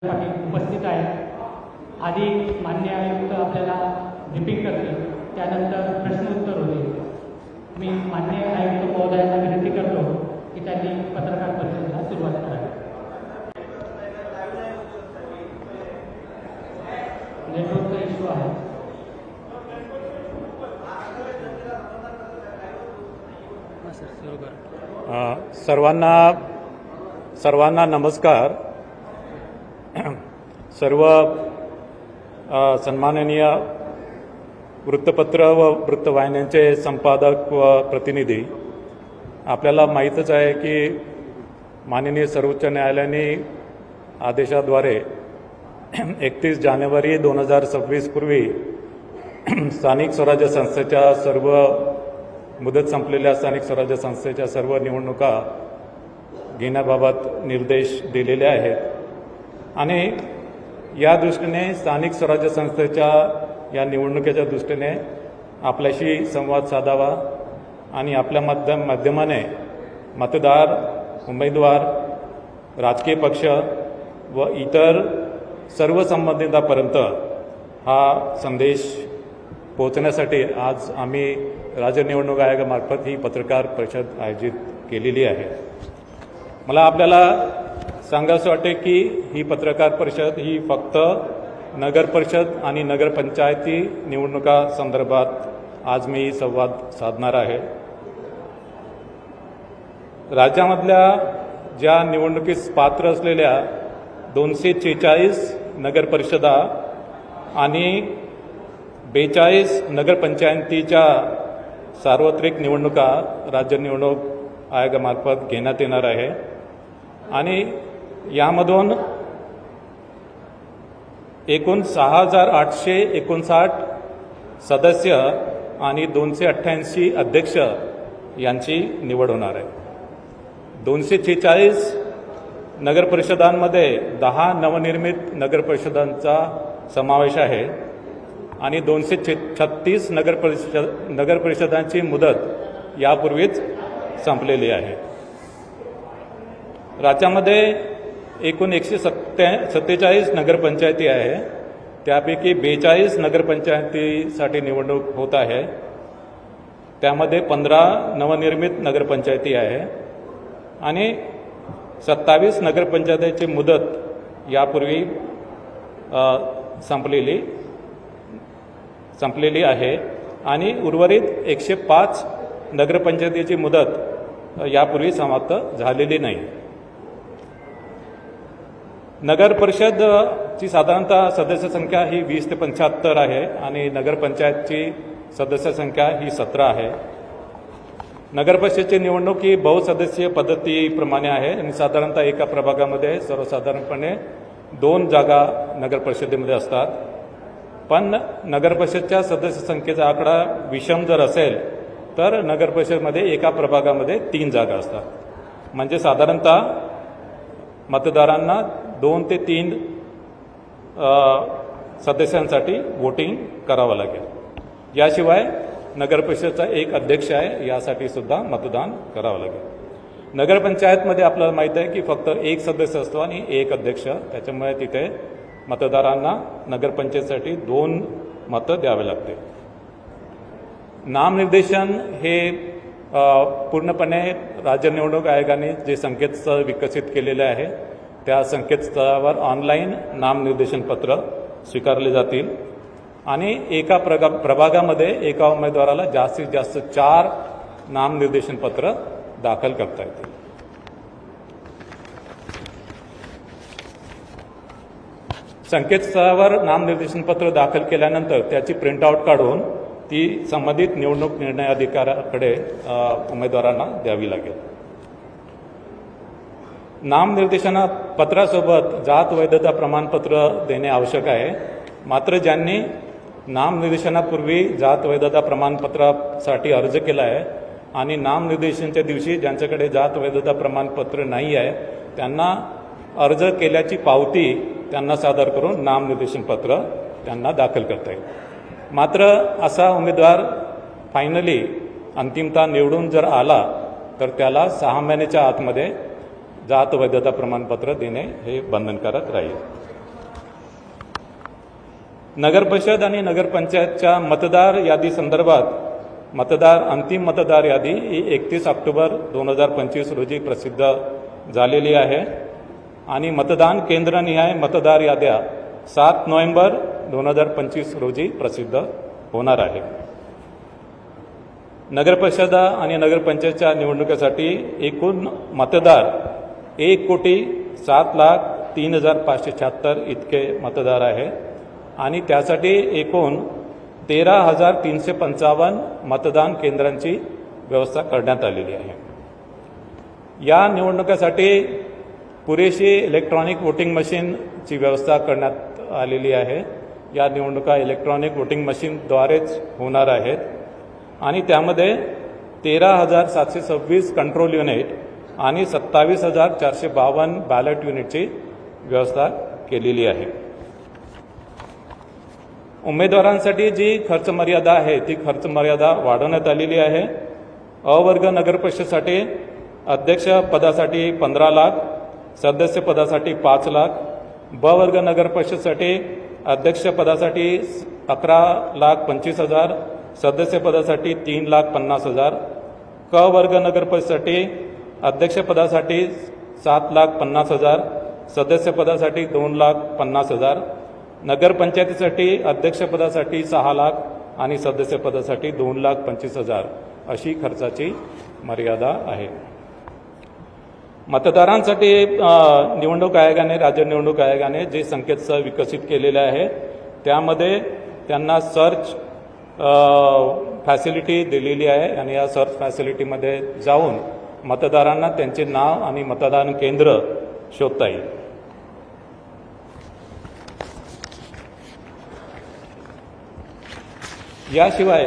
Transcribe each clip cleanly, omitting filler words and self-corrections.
उपस्थित आहे। आधी मान्य आयुक्त आपल्याला ब्रीफिंग करतील, त्यानंतर प्रश्न उत्तर होईल। मी मान्य आयुक्त महोदयांना विनंती करतो की त्यांनी पत्रकार परिषदेला सुरुवात करावी। नेटवर्कचा इश्यू आहे। सर्वांना नमस्कार। सर्व सन्माननीय वृत्तपत्र व वृत्तवाहिन्यांचे संपादक व प्रतिनिधी, आपल्याला माहीतच आहे की माननीय सर्वोच्च न्यायालयाने आदेशाद्वारे 31 जानेवारी 2026 पूर्वी स्थानिक स्वराज्य संस्थेच्या सर्व मुदत संपलेल्या स्थानिक स्वराज्य संस्थेच्या सर्व निवडणुका घेण्याबाबत निर्देश दिलेले आहेत आणि या दृष्टीने स्थानिक स्वराज्य संस्थेच्या या निवडणुकीच्या दृष्टीने आपल्याशी संवाद साधावा आणि आपल्या माध्यमाने मतदार, उमेदवार, राजकीय पक्ष व इतर सर्व संबंधितांपर्यंत हा संदेश पोहोचण्यासाठी आज आम्ही राज्य निवडणूक आयोगामार्फत ही पत्रकार परिषद आयोजित केलेली आहे। मला आपल्याला सांगायचं वाटते की ही पत्रकार परिषद ही फक्त नगर परिषद आणि नगरपंचायती निवडणुका संदर्भात आज मी संवाद साधणार आहे। राज्यामधल्या ज्या निवडणुकीस पात्र असलेल्या 246 नगर परिषदा आणि 42 नगरपंचायतीच्या सार्वत्रिक निवडणुका राज्य निवडणूक आयोगामार्फत घेण्यात येणार आहे आणि यामधून एकूण 6,859 सदस्य आणि 288 अध्यक्ष यांची निवड होणार आहे। 246 नगरपरिषदांमध्ये 10 नवनिर्मित नगरपरिषदांचा समावेश आहे आणि 236 नगरपरिषदांची मुदत यापूर्वीच संपलेली आहे। राज्यामध्ये एकूण 147 नगरपंचायती आहे, त्यापैकी 42 नगरपंचायतीसाठी निवडणूक होत आहे। त्यामध्ये 15 नवनिर्मित नगरपंचायती आहे आणि 27 नगरपंचायतीची मुदत यापूर्वी संपलेली आहे आणि उर्वरित 105 नगरपंचायतीची मुदत यापूर्वी समाप्त झालेली नाही। नगर परिषदची साधारणतः सदस्य संख्या ही 20 ते 75 आहे आणि नगरपंचायतची सदस्य संख्या ही 17 आहे। नगर परिषदेची निवडणूक ही बहुसदस्यीय पद्धतीप्रमाणे आहे आणि साधारणतः एका प्रभागामध्ये सर्वसाधारणपणे 2 जागा नगर परिषदेमध्ये असतात, पण नगर परिषदच्या सदस्य संख्येचा आकडा विषम जर असेल तर नगर परिषदेमध्ये एका प्रभागामध्ये 3 जागा असतात, म्हणजे साधारणतः मतदारांना 2 ते 3 सदस्यांसाठी वोटिंग करावं लागेल। याशिवाय नगर परिषदेचा एक अध्यक्ष आहे, यासाठी सुद्धा मतदान करावं लागेल। नगरपंचायतमध्ये आपल्याला माहीत आहे की फक्त एक सदस्य असतो आणि एक अध्यक्ष, त्याच्यामुळे तिथे मतदारांना नगरपंचायतीसाठी 2 मतं द्यावे लागते। नामनिर्देशन हे पूर्णपणे राज्य निवडणूक आयोगाने जे संकेतस्थळ विकसित केलेले आहे त्या संकेतस्थळावर ऑनलाईन नामनिर्देशन पत्र स्वीकारले जातील आणि एका प्रभागामध्ये एका उमेदवाराला जास्तीत जास्त 4 नामनिर्देशन पत्र दाखल करता येतील। संकेतस्थळावर नामनिर्देशन पत्र दाखल केल्यानंतर त्याची प्रिंटआउट काढून ती संबंधित निवडणूक निर्णय अधिकाऱ्याकडे उमेदवारांना द्यावी लागेल। नामनिर्देशन पत्रासोबत जात वैधता प्रमाणपत्र देणे आवश्यक आहे, मात्र ज्यांनी नामनिर्देशनापूर्वी जात वैधता प्रमाणपत्रासाठी अर्ज केला आहे आणि नामनिर्देशनाच्या दिवशी ज्यांच्याकडे जात वैधता प्रमाणपत्र नाही आहे त्यांना अर्ज केल्याची पावती त्यांना सादर करून नामनिर्देशन पत्र त्यांना दाखल करता येईल। मात्र असा उमेदवार फायनली अंतिमतः निवडून जर आला तर त्याला 6 महिन्याच्या आतमध्ये जात वैधता प्रमाणपत्र देणे हे बंधनकारक राहील। नगरपरिषद आणि नगरपंचायतच्या मतदार यादी संदर्भात अंतिम मतदार यादी ही 31 ऑक्टोबर 2025 रोजी प्रसिद्ध झालेली आहे आणि मतदान केंद्रनिहाय मतदार याद्या 7 नोव्हेंबर 2025 रोजी प्रसिद्ध होणार आहे. नगरपरिषद आणि नगरपंचायतच्या निवडणुकीसाठी एकूण मतदार 1,07,03,576 इतके मतदार आहे आणि त्यासाठी एकूण 13,355 मतदान केंद्रांची व्यवस्था करण्यात आलेली आहे. या निवडणुकीसाठी पुरेशी इलेक्ट्रॉनिक वोटिंग मशीनची व्यवस्था करण्यात आलेली आहे. या निवडणुका इलेक्ट्रॉनिक वोटिंग मशीनद्वारेच होणार आहेत आणि त्यामध्ये 13,726 कंट्रोल युनिट आणि 27,452 बॅलेट युनिटची व्यवस्था केलेली आहे. उमेदवारांसाठी जी खर्च मर्यादा आहे ती खर्च मर्यादा वाढवण्यात आलेली आहे. अ वर्ग नगरपरिषदेसाठी अध्यक्ष पदासाठी 15 लाख, सदस्य पदासाठी 5 लाख, ब वर्ग नगरपरिषदेसाठी अध्यक्ष पदासाठी 11,25,000, सदस्य पदासाठी 3,50,000, क वर्ग नगरपरिषदेसाठी अध्यक्ष पदासाठी 7,50,000, सदस्य पदासाठी 2,50,000, नगरपंचायतीसाठी अध्यक्ष पदासाठी 6 लाख आणि सदस्य पदासाठी 2,25,000 अशी खर्चाची मर्यादा आहे. मतदारांसाठी निवडणूक आयोगाने, राज्य निवडणूक आयोगाने जे संकेतस्थळ विकसित केलेले आहे त्यामध्ये त्यांना सर्च फॅसिलिटी दिलेली आहे आणि या सर्च फॅसिलिटीमध्ये जाऊन मतदारांना त्यांचे नाव आणि मतदान केंद्र शोधता येईल. याशिवाय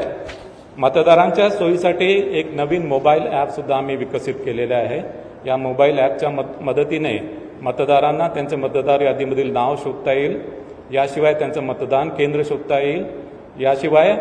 मतदारांच्या सोयीसाठी एक नवीन मोबाईल ॲपसुद्धा आम्ही विकसित केलेले आहे. या मोबाईल ॲपच्या मदतीने मतदारांना त्यांचं मतदार यादीमधील नाव शोधता येईल. याशिवाय त्यांचं मतदान केंद्र शोधता येईल. याशिवाय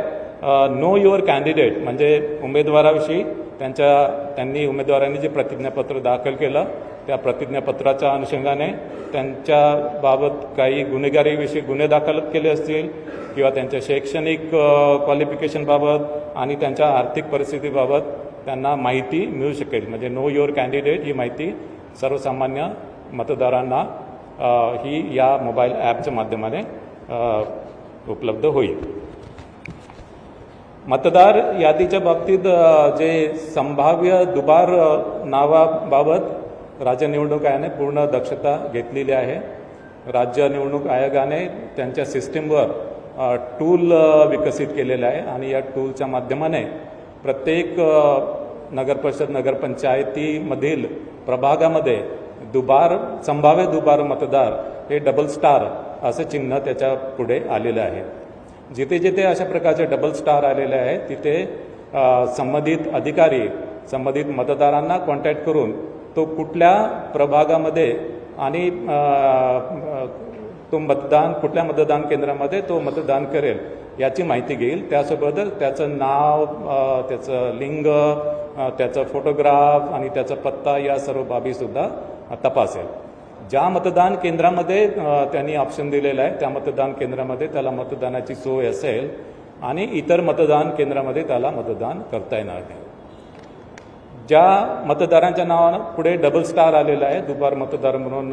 नो युअर कॅन्डिडेट म्हणजे उमेदवाराविषयी त्यांनी उमेदवारांनी जे प्रतिज्ञापत्र दाखल केलं त्या प्रतिज्ञापत्राच्या अनुषंगाने त्यांच्याबाबत काही गुन्हेगारीविषयी गुन्हे दाखल केले असतील किंवा त्यांच्या शैक्षणिक क्वालिफिकेशनबाबत आणि त्यांच्या आर्थिक परिस्थितीबाबत त्यांना माहिती मिळू शकेल. म्हणजे नो युअर कॅन्डिडेट ही माहिती सर्वसामान्य मतदारांना ही या मोबाईल ॲपच्या माध्यमाने उपलब्ध होईल. मतदार यादीच्या बाबतीत जे संभाव्य दुबार नावाबाबत राज्य निवडणूक आयोगाने पूर्ण दक्षता घेतलेली आहे. राज्य निवडणूक आयोगाने त्यांच्या सिस्टीमवर टूल विकसित केलेला आहे आणि या टूलच्या माध्यमाने प्रत्येक नगरपरिषद नगरपंचायतीमधील प्रभागामध्ये संभाव्य दुबार मतदार हे डबल स्टार असं चिन्ह त्याच्या पुढे आलेलं आहे. जिथे जिथे अशा प्रकारचे डबल स्टार आलेले आहे तिथे संबंधित अधिकारी संबंधित मतदारांना कॉन्टॅक्ट करून तो कुठल्या प्रभागामध्ये आणि तो कुठल्या मतदान केंद्रामध्ये तो मतदान करेल याची माहिती घेईल. त्यासोबतच त्याचं नाव, त्याचं लिंग, त्याचं फोटोग्राफ आणि त्याचा पत्ता या सर्व बाबीसुद्धा तपासेल. ज्या मतदान केंद्रामध्ये त्यांनी ऑप्शन दिलेलं आहे त्या मतदान केंद्रामध्ये त्याला मतदानाची सोय असेल आणि इतर मतदान केंद्रामध्ये त्याला मतदान करता येणार नाही. ज्या मतदारांच्या नावानं पुढे डबल स्टार आलेला आहे, दुबार मतदार म्हणून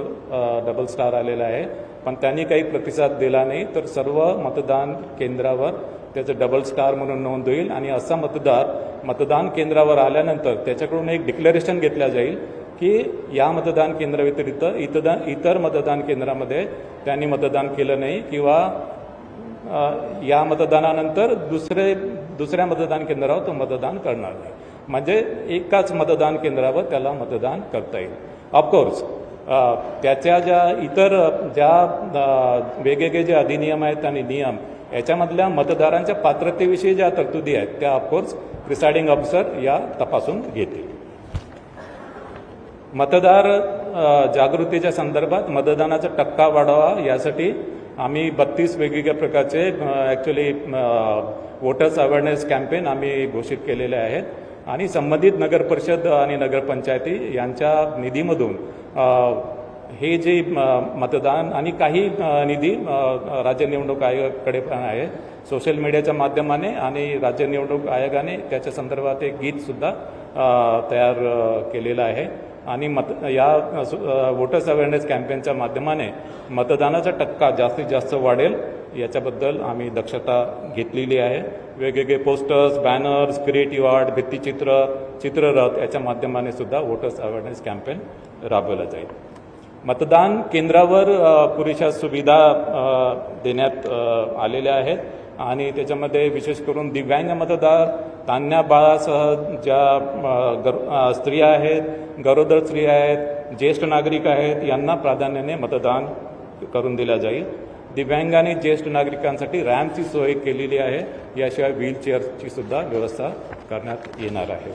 डबल स्टार आलेला आहे, पण त्यांनी काही प्रतिसाद दिला नाही तर सर्व मतदान केंद्रावर त्याचं डबल स्टार म्हणून नोंद होईल आणि असा मतदार मतदान केंद्रावर आल्यानंतर त्याच्याकडून एक डिक्लेरेशन घेतलं जाईल की या मतदान केंद्राव्यतिरिक्त इतर मतदान केंद्रामध्ये त्यांनी मतदान केलं नाही किंवा या मतदानानंतर दुसऱ्या मतदान केंद्रावर तो मतदान करणार नाही. म्हणजे एकाच मतदान केंद्रावर त्याला मतदान करता येईल. ऑफकोर्स त्याच्या ज्या वेगवेगळे जे अधिनियम आहेत आणि नियम याच्यामधल्या मतदारांच्या पात्रतेविषयी ज्या तरतुदी आहेत त्या ऑफकोर्स प्रिसाइडिंग ऑफिसर या तपासून घेतील. मतदार जागृतीच्या संदर्भात मतदानाचा टक्का वाढावा यासाठी आम्ही 32 वेगवेगळ्या प्रकारचे ॲक्च्युली वोटर्स अवेअरनेस कॅम्पेन आम्ही घोषित केलेले आहेत आणि संबंधित नगरपरिषद आणि नगरपंचायती यांच्या निधीमधून हे जे मतदान आणि काही निधी राज्य निवडणूक आयोगाकडे पण आहे. सोशल मीडियाच्या माध्यमाने आणि राज्य निवडणूक आयोगाने त्याच्या संदर्भात एक गीतसुद्धा तयार केलेलं आहे. आणि या वोटर्स अवेअरनेस कॅम्पेनच्या माध्यमाने मतदानाचा टक्का जास्तीत जास्त वाढेल याच्याबद्दल आम्ही दक्षता घेतलेली आहे. वेगवेगळे पोस्टर्स, बॅनर्स, क्रिएटिव्ह आर्ट, भित्तिचित्र, चित्ररथ याच्या माध्यमाने सुद्धा वोटर्स अवेअरनेस कॅम्पेन राबवला जाईल. मतदान केंद्रावर पुरेशा सुविधा देण्यात आलेल्या आहेत आणि त्याच्यामध्ये विशेष करून दिव्यांग मतदार, तान्ह्या बाळासह ज्या स्त्रिया आहेत, गरोदर स्त्रिया आहेत, ज्येष्ठ नागरिक आहेत यांना प्राधान्याने मतदान करून दिलं जाईल. दिव्यांग आणि ज्येष्ठ नागरिकांसाठी रॅम्पची सोय केलेली आहे. याशिवाय व्हीलचेअरची सुद्धा व्यवस्था करण्यात येणार आहे.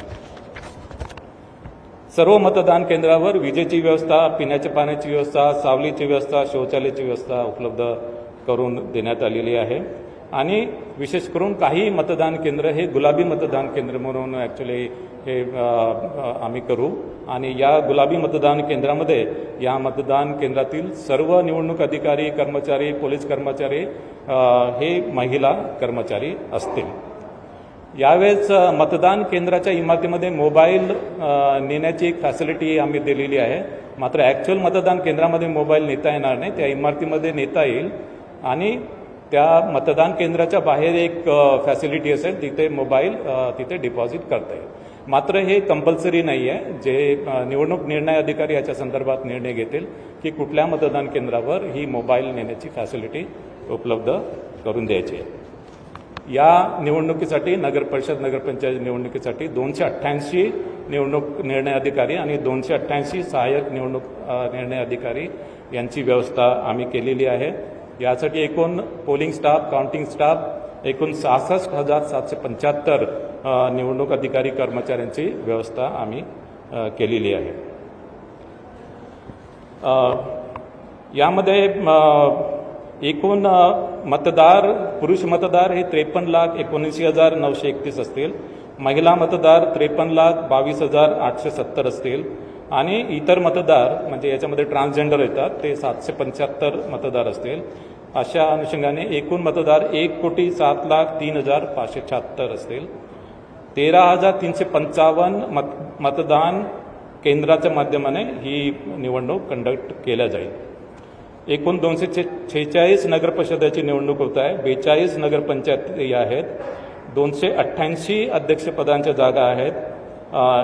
सर्व मतदान केंद्रावर विजेची व्यवस्था, पिण्याच्या पाण्याची व्यवस्था, सावलीची व्यवस्था, शौचालयाची व्यवस्था उपलब्ध करून देण्यात आलेली आहे. आणि विशेष करून काही मतदान केंद्र हे गुलाबी मतदान केंद्र म्हणून ॲक्च्युली हे आम्ही करू. आणि या गुलाबी मतदान केंद्रामध्ये या मतदान केंद्रातील सर्व निवडणूक अधिकारी, कर्मचारी, पोलीस कर्मचारी हे महिला कर्मचारी असतील. यावेळेस मतदान केंद्राच्या इमारतीमध्ये मोबाईल नेण्याची एक फॅसिलिटी आम्ही दिलेली आहे. मात्र ॲक्च्युअल मतदान केंद्रामध्ये मोबाईल नेता येणार नाही, त्या इमारतीमध्ये नेता येईल. आणि त्या मतदान केंद्राच्या बाहेर एक फॅसिलिटी असेल, तिथे मोबाईल तिथे डिपॉझिट करता येईल. मात्र हे कंपल्सरी नाही आहे. जे निवडणूक निर्णय अधिकारी याच्या संदर्भात निर्णय घेतील की कुठल्या मतदान केंद्रावर ही मोबाईल नेण्याची फॅसिलिटी उपलब्ध करून द्यायची आहे. या निवडणुकीसाठी नगरपरिषद नगरपंचायत निवडणुकीसाठी 288 निवडणूक निर्णय अधिकारी आणि 288 सहाय्यक निवडणूक निर्णय अधिकारी यांची व्यवस्था आम्ही केलेली आहे. यासाठी एकूण पोलिंग स्टाफ, काउंटिंग स्टाफ एकूण 66,775 निवडणूक अधिकारी कर्मचाऱ्यांची व्यवस्था आम्ही केलेली आहे. यामध्ये एकूण मतदार, पुरुष मतदार हे 53,79,931 असतील. महिला मतदार 53,22,870 असतील. आणि इतर मतदार म्हणजे याच्यामध्ये ट्रान्सजेंडर येतात ते 775 मतदार असतील. अशा अनुषंगाने एकूण मतदार 1,07,03,576 असतील. 13,355 मतदान केंद्राच्या माध्यमाने ही निवडणूक कंडक्ट केल्या जाईल. एकूण 246 नगरपरिषदेची निवडणूक होत आहे. 42 नगरपंचायती आहेत. 288 अध्यक्षपदांच्या जागा आहेत.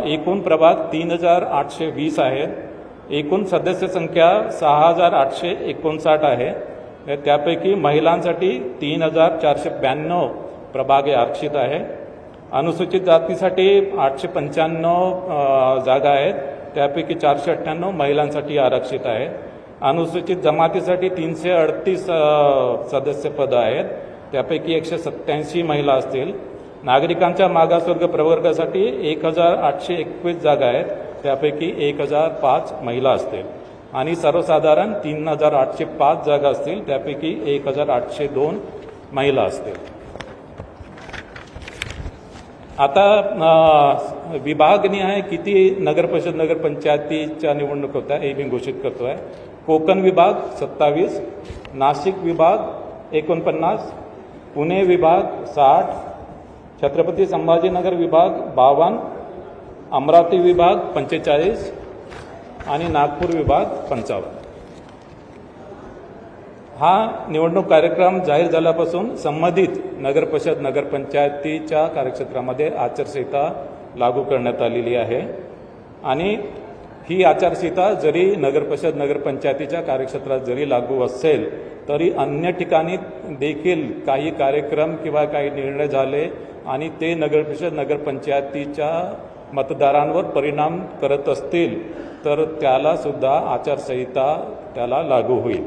एकूण प्रभाग 3,820 आहेत. एकूण सदस्य संख्या 6,859 आहे. त्यापैकी महिलांसाठी 3,492 प्रभाग आरक्षित आहे. अनुसूचित जातीसाठी 895 जागा आहेत. त्यापैकी 498 महिलांसाठी आरक्षित आहे. अनुसूचित जमातीसाठी 338 सदस्यपद आहेत. त्यापैकी 187 महिला असतील. नागरिकांच्या मागासवर्ग प्रवर्गासाठी 1,821 जागा आहेत. त्यापैकी 1,005 महिला असतील. आणि सर्वसाधारण 3,805 जागा असतील. त्यापैकी 1,802 महिला असतील. आता विभागनिहाय किती नगरपरिषद नगरपंचायतीच्या निवडणूक होत आहे हे मी घोषित करतो आहे. कोकण विभाग 27, नाशिक विभाग 49, पुणे विभाग 60, छत्रपती संभाजीनगर विभाग 52, अमरावती विभाग 45 आणि नागपूर विभाग 55. हा निवडणूक कार्यक्रम जाहीर झाल्यापासून संबंधित नगरपरिषद नगरपंचायतीच्या कार्यक्षेत्रामध्ये आचारसंहिता लागू करण्यात आलेली आहे. आणि ही आचारसंहिता जरी नगरपरिषद नगरपंचायतीच्या कार्यक्षेत्रात जरी लागू असेल तरी अन्य ठिकाणी देखील काही कार्यक्रम किंवा काही निर्णय झाले आणि ते नगरपरिषद नगरपंचायतीच्या मतदारांवर परिणाम करत असतील तर त्याला सुद्धा आचारसंहिता त्याला लागू होईल.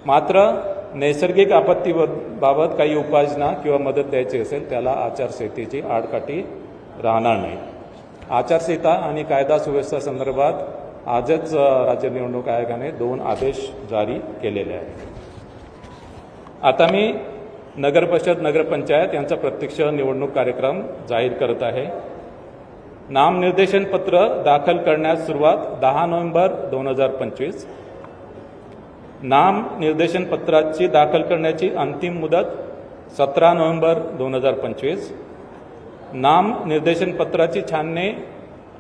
मात्र नैसर्गिक आपत्तीबाबत काही उपाययोजना किंवा मदत द्यायची असेल त्याला आचारसंहितेची आडकाठी राहणार नाही. आचारसंहिता आणि कायदा सुव्यवस्था संदर्भात आजच राज्य निवडणूक आयोगाने 2 आदेश जारी केलेले आहेत. आता मी नगरपरिषद नगरपंचायत यांचा प्रत्यक्ष निवडणूक कार्यक्रम जाहीर करत आहे. नामनिर्देशन पत्र दाखल करण्यास सुरुवात 10 नोव्हेंबर 2025. नामनिर्देशन पत्राची दाखल करण्याची अंतिम मुदत 17 नोव्हेंबर 2025. नामनिर्देशन पत्राची छाननी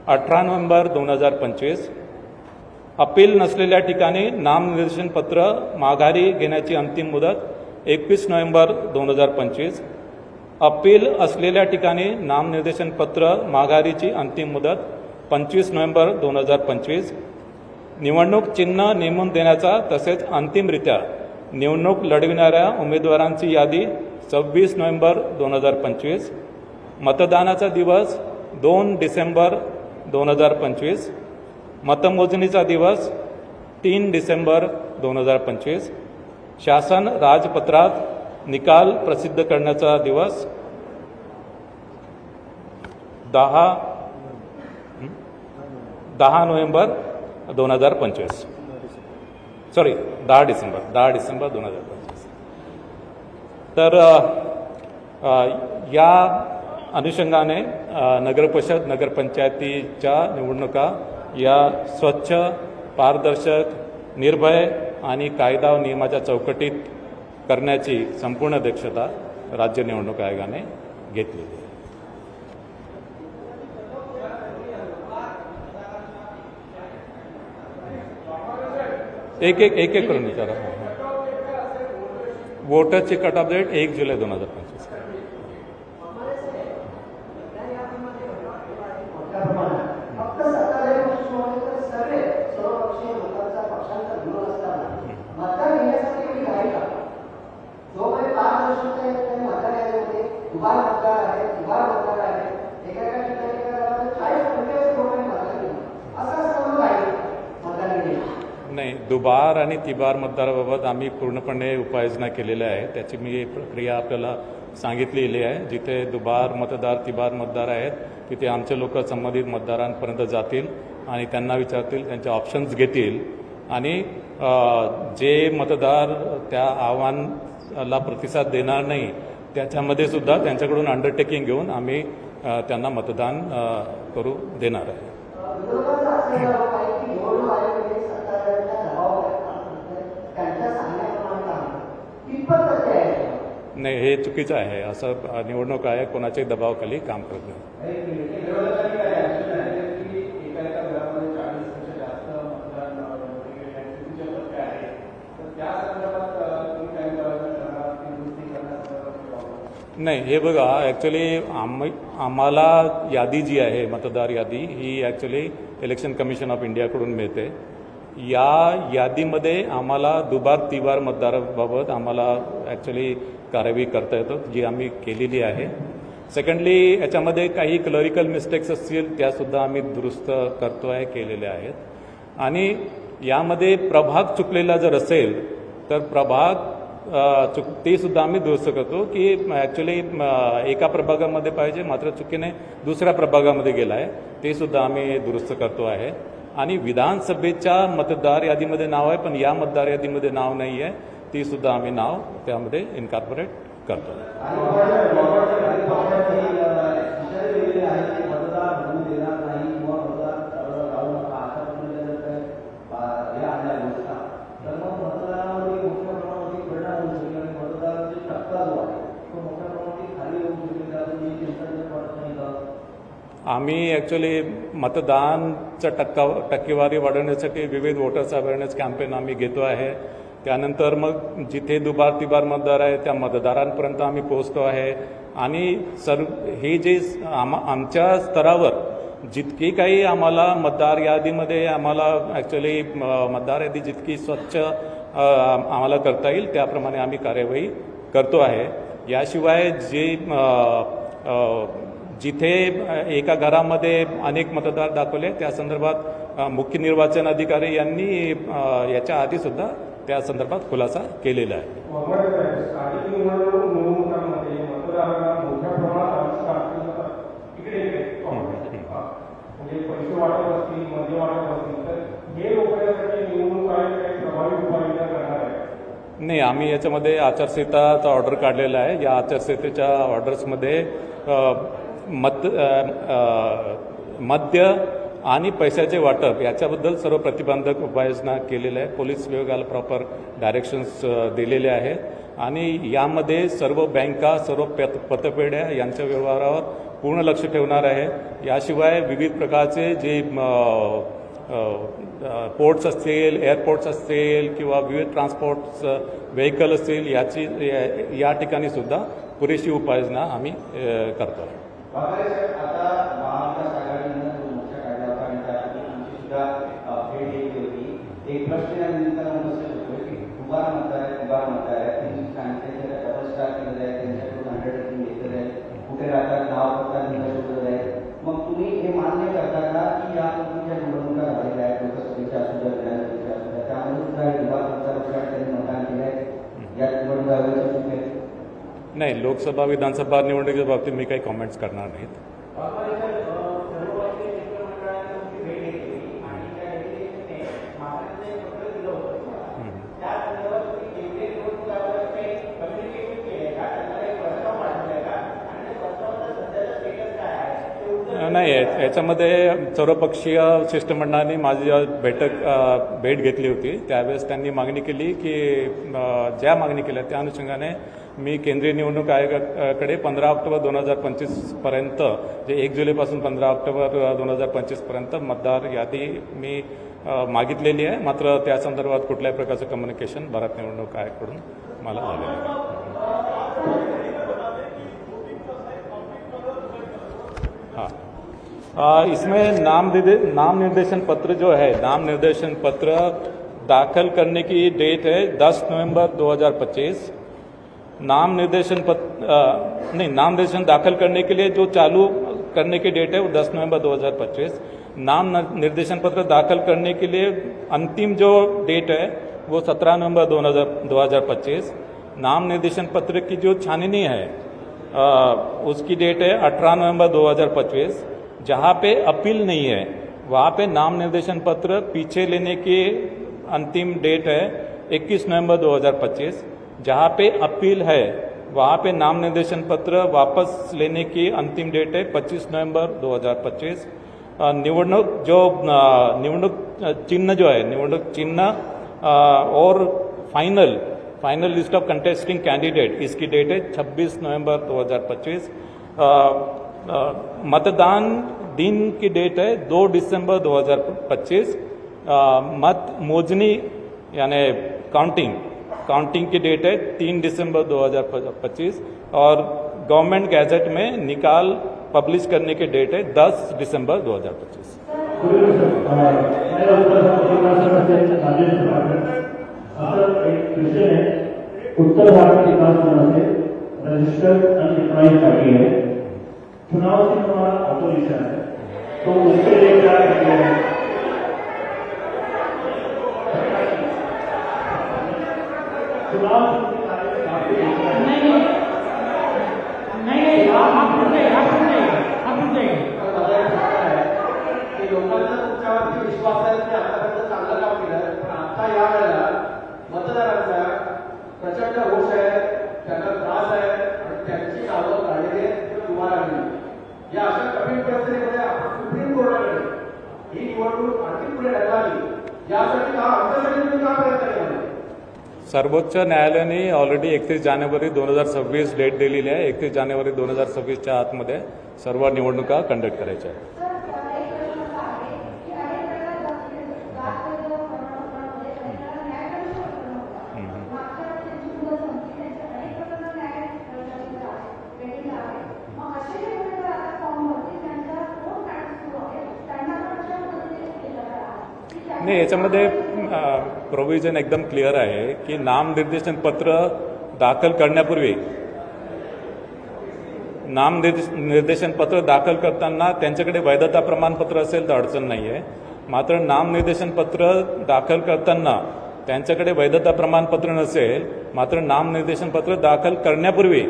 18 नोव्हेंबर 2025. अपील नसलेल्या ठिकाणी नामनिर्देशन पत्र माघारी घेण्याची अंतिम मुदत 21 नोव्हेंबर 2025. अपील असलेल्या ठिकाणी नामनिर्देशन पत्र माघारीची अंतिम मुदत 25 नोव्हेंबर 2025. निवडणूक चिन्ह नेमून देण्याचा तसेच अंतिमरित्या निवडणूक लढविणाऱ्या उमेदवारांची यादी 26 नोव्हेंबर 2025. मतदानाचा दिवस 2 डिसेंबर 2025. मतमोजणीचा दिवस 3 डिसेंबर 2025. शासन राजपत्रात निकाल प्रसिद्ध करण्याचा दिवस 10 नोव्हेंबर 2025. 10 डिसेंबर 2025. तर या अनुषंगाने नगरपरिषद नगरपंचायतीच्या निवडणुका या स्वच्छ, पारदर्शक, निर्भय आणि कायदा व नियमाच्या चौकटीत करण्याची संपूर्ण दक्षता राज्य निवडणूक आयोगाने घेतलेली आहे. एक करून विचारा. वोटरची कट ऑफ डेट 1 जुलै 2025. नाही, दुबार आणि तिबार मतदाराबाबत आम्ही पूर्णपणे उपाययोजना केलेल्या आहे. त्याची मी प्रक्रिया आपल्याला सांगितलेली आहे. जिथे दुबार मतदार, तिबार मतदार आहेत तिथे आमचे लोक संबंधित मतदारांपर्यंत जातील आणि त्यांना विचारतील, त्यांचे ऑप्शन्स घेतील आणि जे मतदार त्या आव्हानाला प्रतिसाद देणार नाही त्याच्यामध्ये सुद्धा त्यांच्याकडून अंडरटेकिंग घेऊन आम्ही त्यांना मतदान करू देणार आहे. नाही, हे चुकीचं आहे. असं निवडणूक आयोग कोणाच्याही दबावाखाली काम करत नाही. नाही, हे बघा, ॲक्च्युली आम्हाला यादी जी आहे, मतदार यादी, ही ॲक्च्युली इलेक्शन कमिशन ऑफ इंडियाकडून मिळते. या यादीमध्ये आम्हाला दुबार तिबार मतदाराबाबत आम्हाला ॲक्च्युली कार्यवाही करता येतं, जी आम्ही केलेली आहे. सेकंडली, याच्यामध्ये काही क्लरिकल मिस्टेक्स असतील त्यासुद्धा आम्ही दुरुस्त करतो आहे, केलेल्या आहेत. आणि यामध्ये प्रभाग चुकलेला जर असेल तर प्रभाग ते सुद्धा आम्ही दुरुस्त करतो की ॲक्च्युली एका प्रभागामध्ये पाहिजे मात्र चुकीने दुसऱ्या प्रभागामध्ये गेला आहे, ते सुद्धा आम्ही दुरुस्त करतो आहे. आणि विधानसभेच्या मतदार यादीमध्ये नाव आहे पण या मतदार यादीमध्ये नाव नाही आहे, ती सुद्धा आम्ही नाव त्यामध्ये इन्कॉर्पोरेट करतो. आम्ही ॲक्च्युली मतदानचा टक्केवारी वाढवण्यासाठी विविध वोटर्स अवेअरनेस कॅम्पेन आम्ही घेतो आहे. त्यानंतर मग जिथे दुबार तिबार मतदार आहे त्या मतदारांपर्यंत आम्ही पोहोचतो आहे. आणि हे जे आमच्या स्तरावर जितकी काही आम्हाला मतदार यादीमध्ये आम्हाला ॲक्च्युली मतदार यादी जितकी स्वच्छ आम्हाला करता येईल त्याप्रमाणे आम्ही कार्यवाही करतो आहे. याशिवाय जिथे एका घरामध्ये अनेक मतदार दाखवले त्या संदर्भात मुख्य निर्वाचन अधिकारी यांनी याच्या आधी सुद्धा त्या संदर्भात खुलासा केलेला आहे. नाही, आम्ही याच्यामध्ये आचारसंहिताचा ऑर्डर काढलेला आहे. या आचारसंहितेच्या ऑर्डर्समध्ये मद्य आणि पैशाचे वाटप याच्याबद्दल सर्व प्रतिबंधक उपाययोजना केलेल्या आहे. पोलीस विभागाला प्रॉपर डायरेक्शन्स दिलेले आहेत आणि यामध्ये सर्व बँका, सर्व पतपेढ्या यांच्या व्यवहारावर पूर्ण लक्ष ठेवणार आहे. याशिवाय विविध प्रकारचे जे पोर्ट्स असतील, एअरपोर्ट्स असतील किंवा विविध ट्रान्सपोर्ट व्हेकल असतील या ठिकाणी सुद्धा पुरेशी उपाययोजना आम्ही करतो. एक प्रश्न या निमित्तानं होतो की उभार म्हणताय डबल स्टार केलेलं आहे, त्यांच्याकडून 100% घेतलेलं आहे, कुठे राहतात नाव पत्ता शोधलेलं आहे. मग तुम्ही हे मान्य करता का की या पद्धतीच्या निवडणुका झालेल्या आहेत, लोकसभेच्या असू द्या, विधानसभेच्या असू द्या, त्यामध्ये सुद्धा उभार मतदार त्यांनी मतदान केलं आहे, या निवडणुका चूक आहे? नाही, लोकसभा विधानसभा निवडणुकीच्या बाबतीत मी काही कॉमेंट्स करणार नाहीत. नाही, याच्यामध्ये सर्वपक्षीय शिष्टमंडळाने माझी भेट घेतली होती. त्यावेळेस त्यांनी मागणी केली की ज्या मागणी केल्या त्या अनुषंगाने मी केंद्रीय निवडणूक आयोगाकडे 15 ऑक्टोबर 2025 पर्यंत, जे 1 जुलैपासून 15 ऑक्टोबर 2025 पर्यंत मतदार यादी मी मागितलेली आहे. मात्र त्या संदर्भात कुठल्याही प्रकारचं कम्युनिकेशन भारत निवडणूक आयोगाकडून मला झालेलं आहे. इसमें नाम निर्देशन पत्र जो है, नाम निर्देशन पत्र दाखिल करने की डेट है 10 नवंबर 2025. नाम निर्देशन दाखिल करने के लिए जो चालू करने की डेट है वो 10 नवंबर 2025. नाम निर्देशन पत्र दाखिल करने के लिए अंतिम जो डेट है वो 17 नवंबर 2025. नाम निर्देशन पत्र की जो छाननी है उसकी डेट है 18 नवंबर 2025. जहाँ पे अपील नहीं है वहाँ पे नाम निर्देशन पत्र पीछे लेने की अंतिम डेट है 21 नवंबर 2025. जहाँ पे अपील है वहाँ पे नाम निर्देशन पत्र वापस लेने की अंतिम डेट है 25 नवंबर 2025. निवडणूक चिन्ह जो है, निवडणूक चिन्ह और final list of contesting candidate, इसकी डेट है 26 नवंबर 2025. मतदान दिन की डेट है 2 दिसंबर 2025. मत मोजनी यानी काउंटिंग की डेट है 3 दिसंबर 2025 और गवर्नमेंट गैजेट में निकाल पब्लिश करने की डेट है 10 दिसंबर 2025. उत्तर भारत विकास मंच से रजिस्टर्ड अनडिफाइंड पार्टी है, चुनाव से हमारा ऑपोजिशन है, तो उसके लिए क्या करते हैं? चुनाव लोकांचा तुमच्यावरती विश्वास आहे की आतापर्यंत चांगलं काम केलं, पण आता या वेळेला मतदारांचा प्रचंड रोष आहे, त्यांना त्रास आहे आणि त्यांची नावं काढलेली उभा राहिली. या अशा कठीण परिस्थितीमध्ये आपण सुप्रीम कोर्टाकडे ही निवडणूक आणखी पुढे ढकलावी यासाठी आमच्यासाठी तुम्ही का प्रयत्न केला? सर्वोच्च न्यायालयाने ऑलरेडी 31 जानेवारी 2026 डेट दिलेली आहे. 31 जानेवारी 2026च्या आतमध्ये सर्व निवडणुका कंडक्ट करायच्या आहेत. नाही, याच्यामध्ये प्रोव्हिजन एकदम क्लिअर आहे की नाम निर्देशन पत्र दाखल करण्यापूर्वी नाम निर्देशन पत्र दाखल करताना त्यांच्याकडे वैधता प्रमाणपत्र असेल तर अडचण नाही आहे. मात्र नाम निर्देशन पत्र दाखल करताना त्यांच्याकडे वैधता प्रमाणपत्र नसेल, मात्र नाम निर्देशन पत्र दाखल करण्यापूर्वी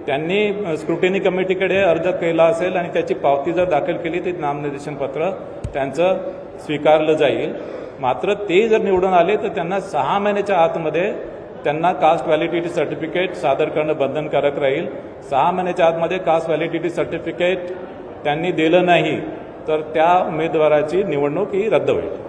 त्यांनी स्क्रुटिनी कमिटीकडे अर्ज केला असेल आणि त्याची पावती जर दाखल केली तर नामनिर्देशन पत्र त्यांचं स्वीकारलं जाईल. मात्र ते जर निवडून आले तर त्यांना 6 महिन्याच्या आतमध्ये त्यांना कास्ट व्हॅलिडिटी सर्टिफिकेट सादर करणं बंधनकारक राहील. 6 महिन्याच्या आतमध्ये कास्ट व्हॅलिडिटी सर्टिफिकेट त्यांनी दिलं नाही तर त्या उमेदवाराची निवडणूक ही रद्द होईल.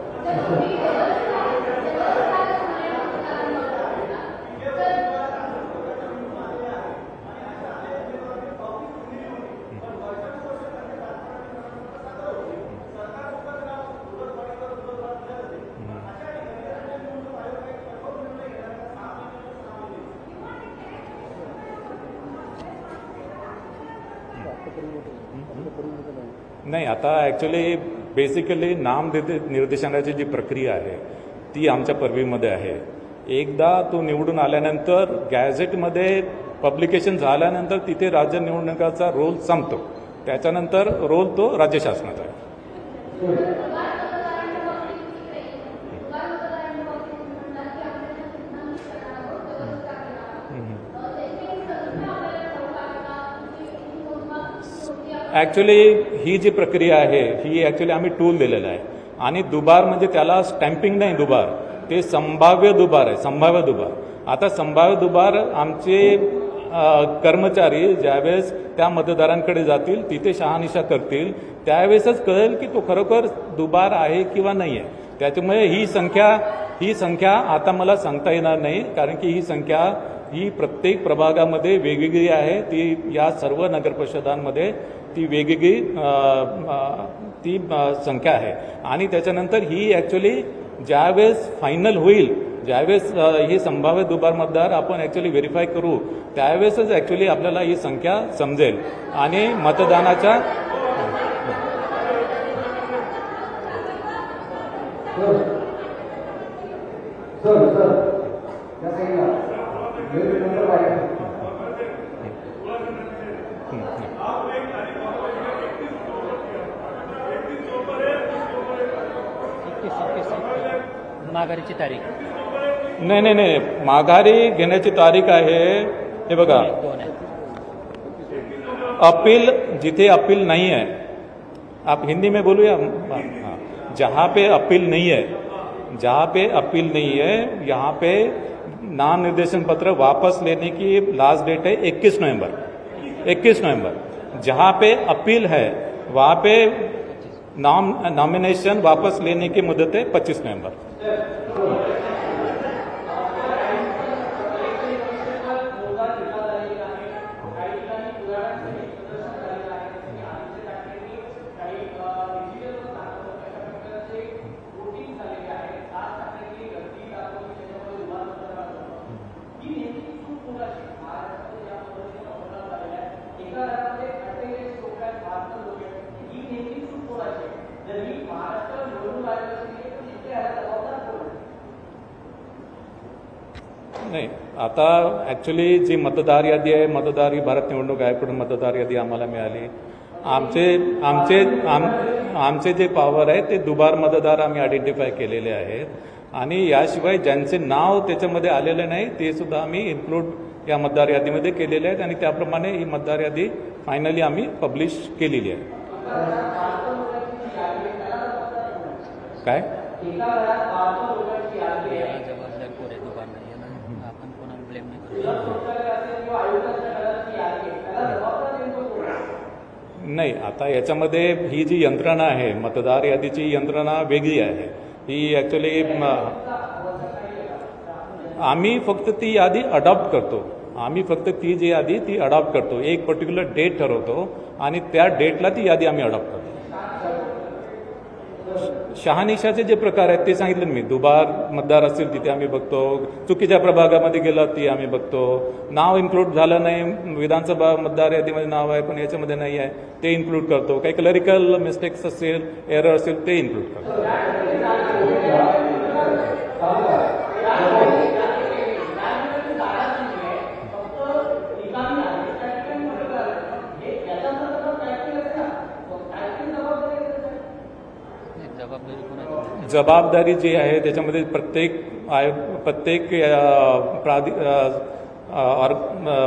नाही, आता ॲक्च्युली बेसिकली नाम निर्देशनाची जी प्रक्रिया आहे ती आमच्या परवीमध्ये आहे. एकदा तो निवडून आल्यानंतर गॅझेटमध्ये पब्लिकेशन झाल्यानंतर तिथे राज्य निवडणुकाचा रोल संपतो. त्याच्यानंतर रोल तो राज्य शासनाचा आहे. ॲक्च्युली ही जी प्रक्रिया आहे ही ॲक्च्युली आम्ही टूल दिलेला आहे आणि दुबार म्हणजे त्याला स्टॅम्पिंग नाही, दुबार ते संभाव्य दुबार आहे, संभाव्य दुबार. आता संभाव्य दुबार आमचे कर्मचारी ज्यावेळेस त्या मतदारांकडे जातील तिथे शहानिशा करतील त्यावेळेसच कळेल की तो खरोखर दुबार आहे किंवा नाही आहे. त्याच्यामुळे ही संख्या आता मला सांगता येणार नाही, कारण की ही संख्या ही प्रत्येक प्रभागामध्ये वेगवेगळी आहे. ती या सर्व नगरपरिषदांमध्ये ती वेगवेगळी ती संख्या आहे आणि त्याच्यानंतर ही ॲक्च्युली ज्यावेळेस फायनल होईल, ज्यावेळेस हे संभाव्य दुबार मतदार आपण ॲक्च्युली व्हेरीफाय करू त्यावेळेसच ॲक्च्युली आपल्याला ही संख्या समजेल आणि मतदानाच्या माघारीची तारीख नाही, माघारी घेण्याची तारीख आहे हे बघा. अपील जिथे अपील नहीं है, आप हिंदी में बोलो या जहाँ पे अपील नहीं है, जहाँ पे अपील नहीं है यहाँ पे नाम निर्देशन पत्र वापस लेने की लास्ट डेट है 21 नवंबर. जहाँ पे अपील है वहाँ पे नॉमिनेशन वापस लेने की मुदत है 25 नवंबर. नाही, आता ॲक्च्युली जी मतदार यादी आहे, मतदार ही भारत निवडणूक आयोगाकडून मतदार यादी आम्हाला मिळाली. आमचे जे पॉवर आहे ते दुबार मतदार आम्ही आयडेंटिफाय केलेले आहेत आणि याशिवाय ज्यांचे नाव त्याच्यामध्ये आलेले नाही ते सुद्धा आम्ही इन्क्लूड या मतदार यादीमध्ये केलेले आहेत आणि त्याप्रमाणे ही मतदार यादी फायनली आम्ही पब्लिश केलेली आहे. काय नाही, आता याच्यामध्ये ही जी यंत्रणा आहे मतदार यादीची यंत्रणा वेगळी आहे. ही ॲक्च्युली आम्ही फक्त ती यादी अडॉप्ट करतो. आम्ही फक्त ती जी यादी ती अडॉप्ट करतो. एक पर्टिक्युलर डेट ठरवतो आणि त्या डेटला ती यादी आम्ही अडॉप्ट करतो. शहानिशाचे जे प्रकार आहेत ते सांगितले मी. दुबार मतदार असतील तिथे आम्ही बघतो, चुकीच्या प्रभागामध्ये गेलं ती आम्ही बघतो, नाव इन्क्लूड झालं नाही, विधानसभा मतदार यादीमध्ये नाव आहे पण याच्यामध्ये नाही आहे ते इन्क्लूड करतो, काही क्लरिकल मिस्टेक्स असेल, एरर असेल ते इन्क्लूड करतो. जबाबदारी जी आहे त्याच्यामध्ये प्रत्येक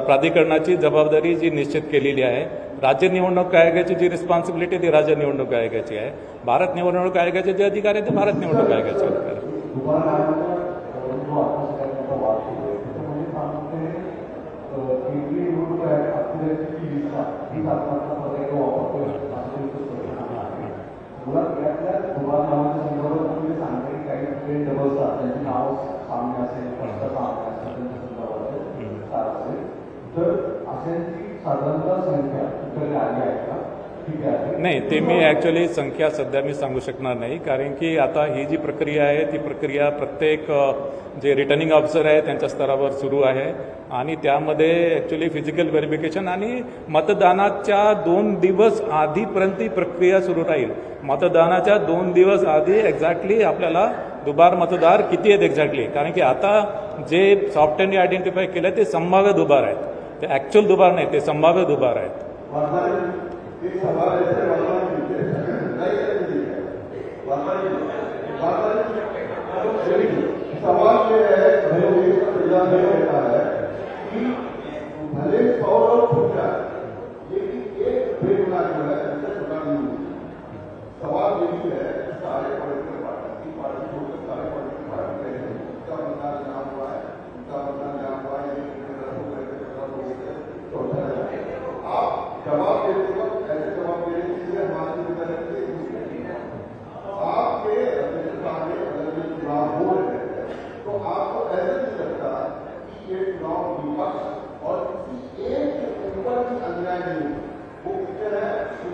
प्राधिकरणाची जबाबदारी जी निश्चित केलेली आहे. राज्य निवडणूक आयोगाची जी रिस्पॉन्सिबिलिटी ती राज्य निवडणूक आयोगाची आहे. भारत निवडणूक आयोगाचे जे अधिकार आहे ते भारत निवडणूक आयोगाचे अधिकार आहे. पक्षांची साधारणतः संख्या तुमच्याकडे आली आहे का? ठीक आहे. नाही, ते मी ॲक्च्युली संख्या सध्या मी सांगू शकणार नाही, कारण की आता ही जी प्रक्रिया आहे ती प्रक्रिया प्रत्येक जे रिटर्निंग ऑफिसर आहे त्यांच्या स्तरावर सुरू आहे आणि त्यामध्ये ॲक्च्युली फिजिकल व्हेरिफिकेशन आणि मतदानाच्या 2 दिवस आधीपर्यंत ही प्रक्रिया सुरू राहील. मतदानाच्या 2 दिवस आधी एक्झॅक्टली आपल्याला दुबार मतदार किती आहेत एक्झॅक्टली, कारण की आता जे सॉफ्टवेअरने आयडेंटिफाय केलं ते संभाव्य दुबार आहेत, ते ॲक्च्युअल दुबार नाही, ते संभाव्य दुबार आहेत. सवाल ये है कि भले 100 लोग छूट जाए लेकिन एक बेगुना जो है उससे छुटा नहीं होगी. सवाल ये भी है सारे पॉलिटिकल पार्टी छोड़कर सारे पॉलिटिकल पार्टी रहे हैं, उनका मतदान जहाँ हुआ है उनका मतदान जहाँ हुआ है आप जवाब देते वक्त ऐसे जवाब दे रहे हैं हमारे आपके अध्यक्षता में अगर ये चुनाव हो रहे हैं तो आपको ऐसा नहीं लगता कि ये चुनाव विपक्ष और किसी एक के ऊपर भी अन्याय नहीं है, वो कहते हैं किसी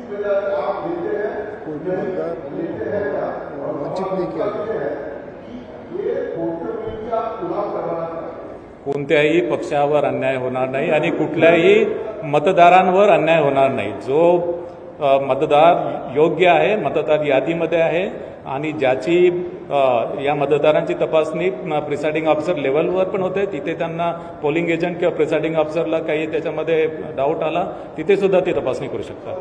वजह से आप लेते हैं क्या और वंचित नहीं किया है कि ये वोटर में आप चुनाव करवाना कोणत्याही पक्षावर अन्याय होणार नाही आणि कुठल्याही मतदारांवर अन्याय होणार नाही. जो मतदार योग्य आहे, मतदार यादीमध्ये आहे आणि ज्याची या मतदारांची तपासणी प्रिसाइडिंग ऑफिसर लेवलवर पण होते, तिथे त्यांना पोलिंग एजंट किंवा प्रिसाइडिंग ऑफिसरला काही त्याच्यामध्ये डाऊट आला तिथे सुद्धा ती तपासणी करू शकतात.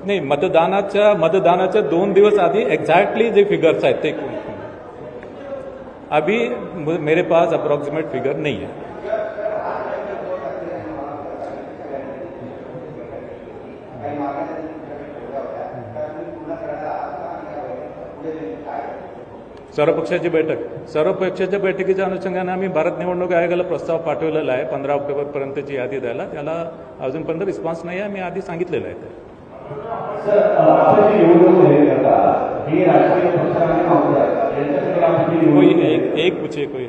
नाही, मतदानाच्या 2 दिवस आधी एक्झॅक्टली जे फिगर्स आहेत ते अभी मेरे पास अप्रॉक्सिमेट फिगर नहीं है. सर्व पक्षाच्या बैठकीच्या अनुषंगाने आम्ही भारत निवडणूक आयोगाला प्रस्ताव पाठवलेला आहे 15 ऑक्टोबरपर्यंतची यादी द्यायला. त्याला अजूनपर्यंत रिस्पॉन्स नाही आहे, मी आधी सांगितलेलं आहे ते. कोई एक पूछिए कोई.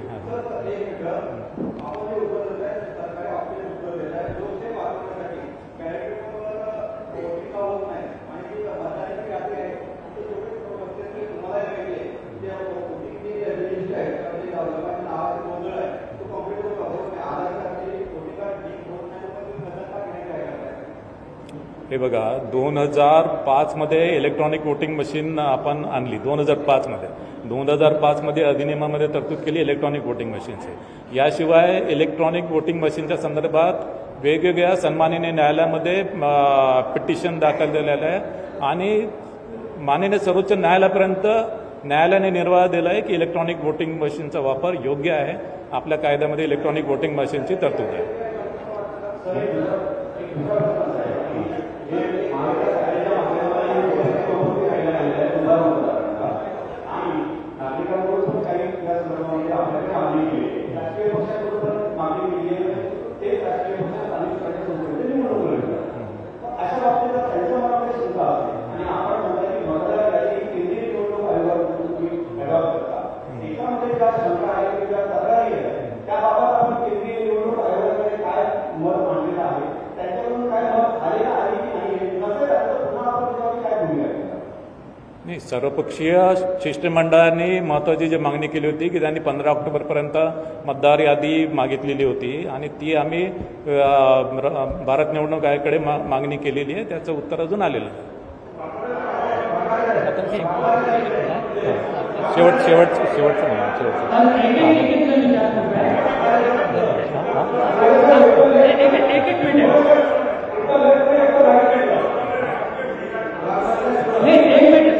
हे बघा 2005 मध्ये इलेक्ट्रॉनिक वोटिंग मशीन आपण आणली. 2005 मध्ये अधिनियमामध्ये तरतूद केली इलेक्ट्रॉनिक वोटिंग मशीनची. याशिवाय इलेक्ट्रॉनिक वोटिंग मशीनच्या संदर्भात वेगवेगळ्या सन्माननीय न्यायालयामध्ये पिटिशन दाखल झालेलं आहे आणि माननीय सर्वोच्च न्यायालयापर्यंत न्यायालयाने निर्वाह दिला आहे की इलेक्ट्रॉनिक वोटिंग मशीनचा वापर योग्य आहे. आपल्या कायद्यामध्ये इलेक्ट्रॉनिक वोटिंग मशीनची तरतूद आहे. नाही, सर्वपक्षीय शिष्टमंडळाने महत्त्वाची जी मागणी केली होती की त्यांनी 15 ऑक्टोबरपर्यंत मतदार यादी मागितलेली होती आणि ती आम्ही भारत निवडणूक आयोगाकडे मागणी केलेली आहे. त्याचं उत्तर अजून आलेलं नाही. शेवटचं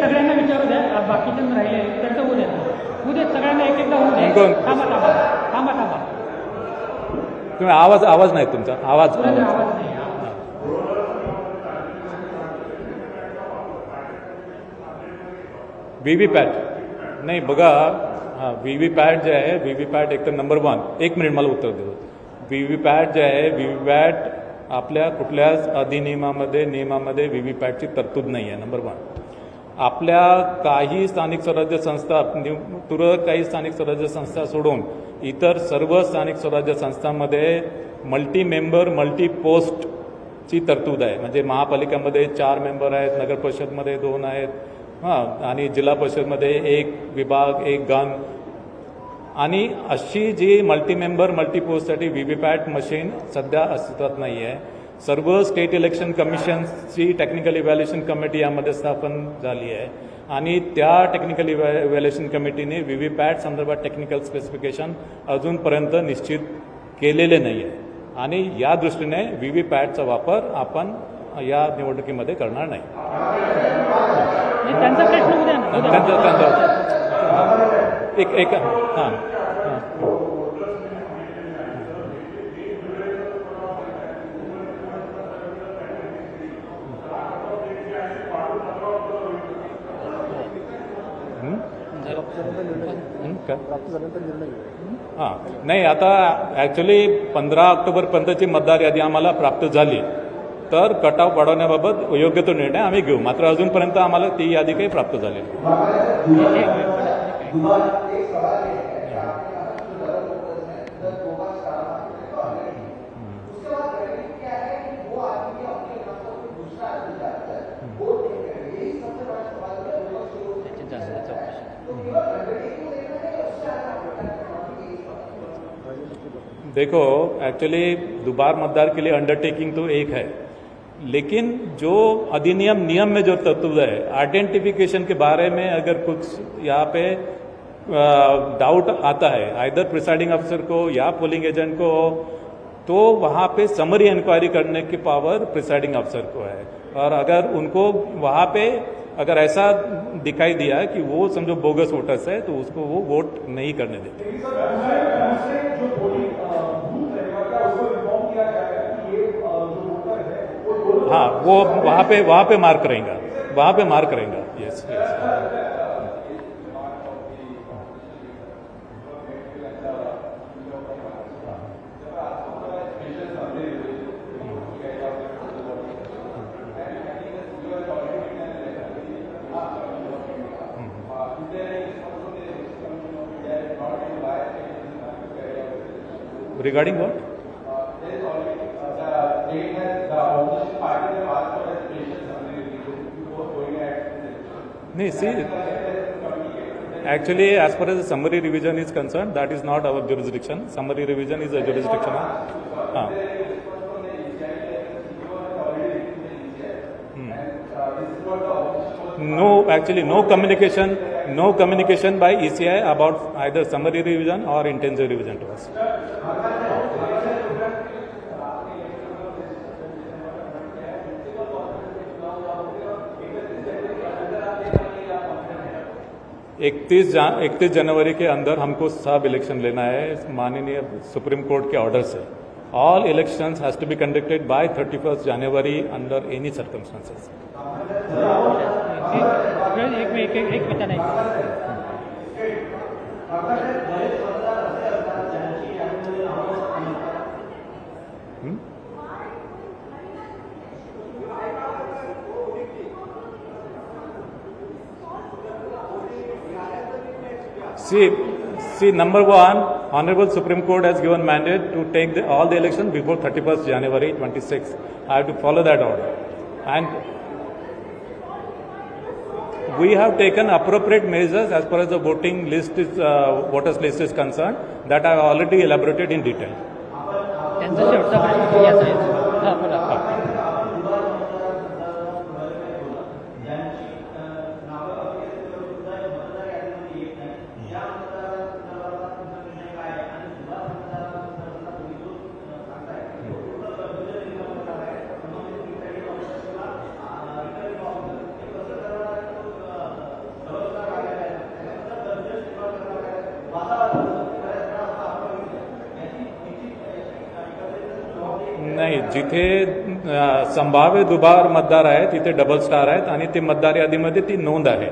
सगळ्यांना विचारू द्या, बाकीच्यांना राहिले त्यांचं उद्या सगळ्यांना एक एकदा होऊ द्या. थांबा. तुम्ही आवाज नाही तुमचा आवाज नाही. व्हीव्हीपॅट नाही बघा, व्ही व्ही पॅट जे आहे, व्ही व्ही पॅट एक तर नंबर 1, 1 मिनिट मला उत्तर देऊ. व्ही व्ही पॅट जे आहे, व्ही व्ही पॅट आपल्या कुठल्याच अधिनियमामध्ये नियमामध्ये व्ही व्ही पॅटची तरतूद नाही आहे. नंबर 1. आपल्या काही स्थानिक स्वराज्य संस्था, तुरळक काही स्थानिक स्वराज्य संस्था सोडून इतर सर्व स्थानिक स्वराज्य संस्थांमध्ये मल्टी मेंबर मल्टी पोस्टची तरतूद आहे. म्हणजे महापालिकामध्ये 4 मेंबर आहेत, नगर परिषदमध्ये 2 आहेत, आणि जिल्हा परिषदमध्ये 1 विभाग 1 गण. आणि अशी जी मल्टी मेंबर मल्टी पोस्टसाठी व्ही व्ही पॅट मशीन सध्या अस्तित्वात नाही आहे. सर्व स्टेट इलेक्शन कमिशनची टेक्निकल इव्हॅल्युएशन कमिटी यामध्ये स्थापन झाली आहे आणि त्या टेक्निकल इव्हॅल्युएशन कमिटीने व्ही व्ही पॅट संदर्भात टेक्निकल स्पेसिफिकेशन अजूनपर्यंत निश्चित केलेले नाही आहे. आणि या दृष्टीने व्ही व्ही पॅटचा वापर आपण या निवडणुकीमध्ये करणार नाही. त्यांचा प्रश्न उद्या ना. एक हां हां नाही, आता ॲक्च्युली 15 ऑक्टोबरपर्यंतची मतदार यादी आम्हाला प्राप्त झाली तर कट ऑफ वाढवण्याबाबत योग्य तो निर्णय आम्ही घेऊ. मात्र अजूनपर्यंत आम्हाला ती यादी काही प्राप्त झाली नाही. देखो, एक्चुअली दोबारा मतदार के लिए अंडरटेकिंग तो एक है, लेकिन जो अधिनियम नियम में जो तरतूद है, आइडेंटिफिकेशन के बारे में अगर कुछ यहाँ पे डाउट आता है आइदर प्रिसाइडिंग अफसर को या पोलिंग एजेंट को, तो वहाँ पे समरी इंक्वायरी करने की पावर प्रिसाइडिंग अफसर को है. और अगर उनको वहाँ पे अगर ऐसा दिखाई दिया कि वो समझो बोगस वोटर्स है तो उसको वो वोट नहीं करने देते. हाँ, वो वहाँ पे मार्क करेंगे, वहाँ पे मार्क करेंगे. Yes yes. Regarding what? No, see, actually, as far as the summary revision is concerned, that is not our jurisdiction. Summary revision is a jurisdiction of. No, actually, no communication by ECI about either summary revision or intensive revision to us. इकतीस जनवरी के अंदर हमको सब election लेना है माननीय supreme court के ऑर्डर से. All elections has to be conducted by 31st January under any circumstances. एक मिनिट नाही. See, number one, Honorable Supreme Court has given mandate to take all the election before 31st January 26. I have to follow that order. And we have taken appropriate measures as far as the voting list is, voters list is concerned, that I have already elaborated in detail. नाही, जिथे संभाव्य दुबार मतदार आहेत तिथे double star आहेत आणि ते मतदार यादीमध्ये ती नोंद आहे.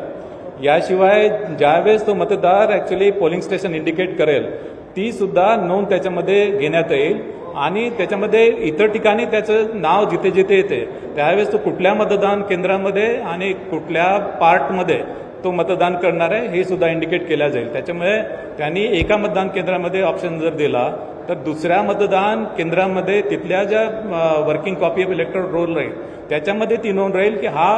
याशिवाय ज्यावेळेस तो मतदार ॲक्च्युली पोलिंग स्टेशन इंडिकेट करेल ती सुद्धा नोंद त्याच्यामध्ये घेण्यात येईल आणि त्याच्यामध्ये इतर ठिकाणी त्याचं नाव जिथे जिथे येते त्यावेळेस तो कुठल्या मतदान केंद्रामध्ये आणि कुठल्या पार्टमध्ये तो मतदान करणार आहे हे सुद्धा इंडिकेट केलं जाईल. त्याच्यामुळे त्यांनी एका मतदान केंद्रामध्ये ऑप्शन जर दिला तर दुसऱ्या मतदान केंद्रामध्ये तिथल्या ज्या working copy of electoral roll राहील त्याच्यामध्ये ती नोंद राहील की हा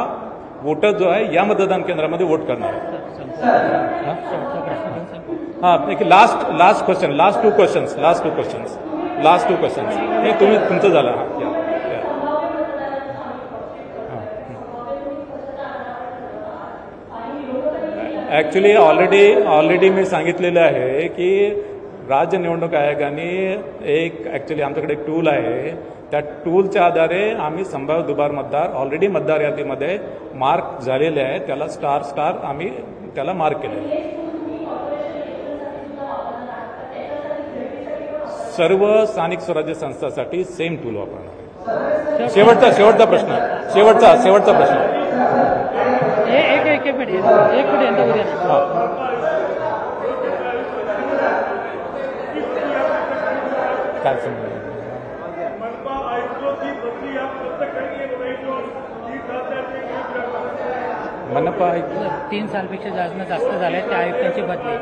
वोटर जो आहे या मतदान केंद्रामध्ये वोट करणार आहे. Last question last two questions हे तुम्ही तुमचं झालं. ॲक्च्युली ऑलरेडी मी सांगितलेलं आहे की राज्य निवडणूक आयोगाने ॲक्च्युली आमच्याकडे एक टूल आहे. त्या टूलच्या आधारे आम्ही संभाव्य दुबार मतदार ऑलरेडी मतदार यादीमध्ये मार्क झालेले आहे त्याला स्टार आम्ही त्याला मार्क केले. सर्व स्थानिक स्वराज्य संस्थांसाठी सेम टूल वापरणार आहे. शेवटचा प्रश्न एक मिनिट काय समजा मनपा 3 सालपेक्षा जास्त झाले त्या आयुक्तांची बदली